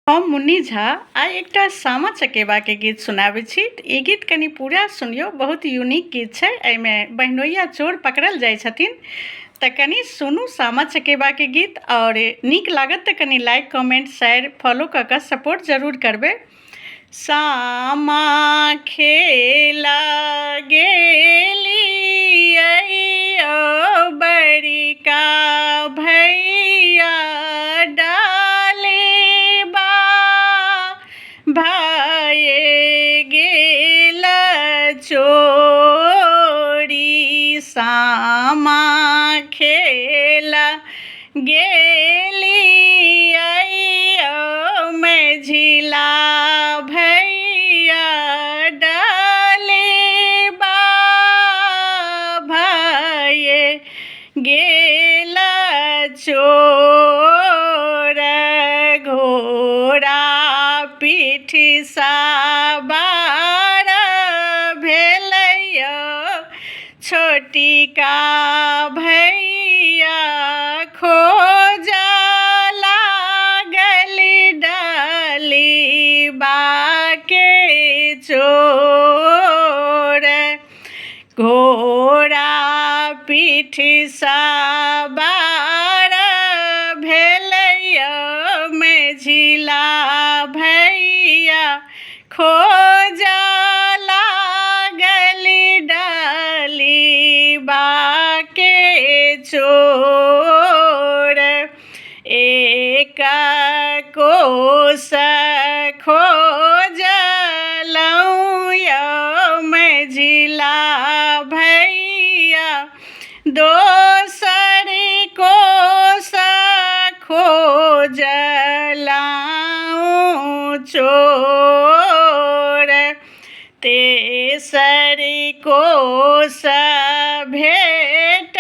हम मुन्नी झा आइ एकटा सामा चकेबा के गीत सुनाबै छी। ई गीत कनि पूरा सुनियौ, बहुत यूनिक गीत छै। एहिमे बहनोइया चोर पकड़ल जाइ छथिन, तऽ कनि सुनू सामा चकेबा के गीत। और नीक लागत तऽ कनि लाइक कमेंट शेयर फॉलो कऽ कऽ सपोर्ट जरूर करबै। सामा खेला गेलियै बड़का भैया डालेबा भाये गेल चोरी। सामा खेला गेलियै मझिला भैया डालेबा भाये गेल चोर। घोड़ा पीठ सवार भेलैया छोटिका भैया खोजा लागल डालिबा के चोर। घोड़ा पीठ सवार भेलैया मझिला भैया खोजा लागल डालिबा के चोर। एक कोस खोजलहुँ यौ मझिला भैया, दोसर कोस खोजलहुँ चोर। तेसर कोस भेट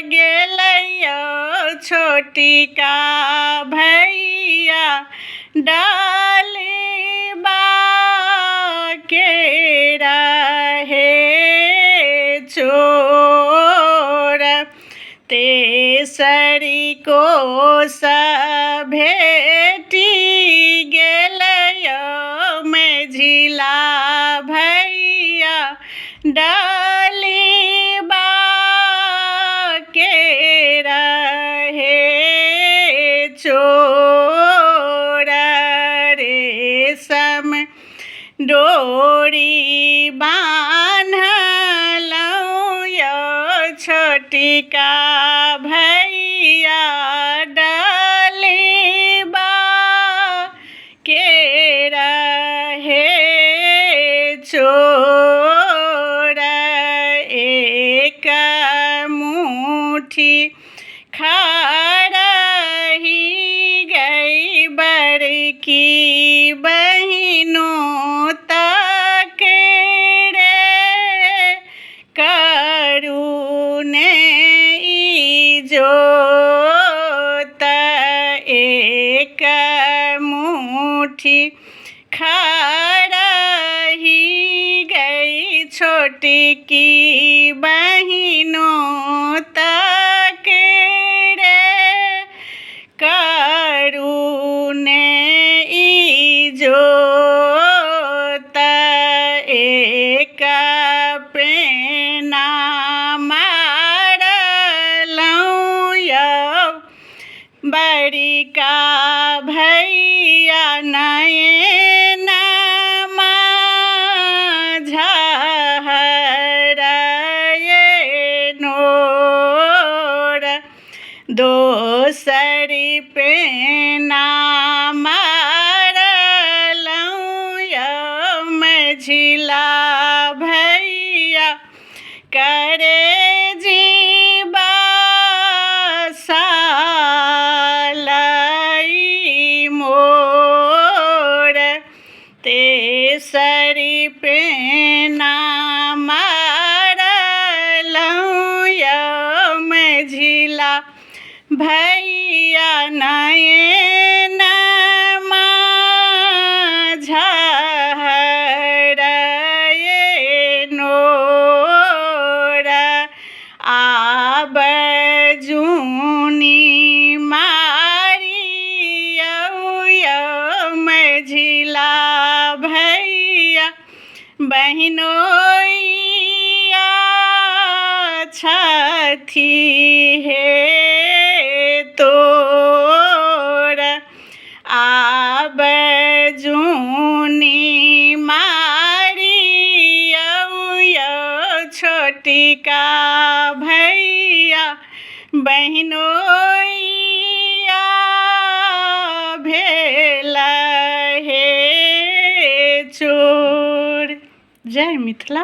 गेलैया छोटिका भैया डालिबा के रहे चोर। तेसर कोस भेटी गेलैया मझिला भैया डालिबा के रहे चोर। रेशम डोरी बान्हलहुँ यौ छोटिका भैया डालिबा के रहे चोर। एक मुट्ठी खरही गई बड़की बहिनों तक रे करुने इजोत। एक मुट्ठी खरही गई छोटकी बहिनों तक रे करुने इजोत। एक पेना मारलहुँ यौ बड़का भैया नयनमा झहरए नोर। दोसर पेना मारलहुँ यौ मझिला भैया करे जीवा सालई मोर। तेसर पेना मारलहुँ यौ मझिला भैया नयनमा झहरए नोर। आब जूनी मारी बहिनोइया छथी हे तोर आब जूनी मारियौ छोटिका भैया बहिनोइया भेल हे चोर। जय मिथिला।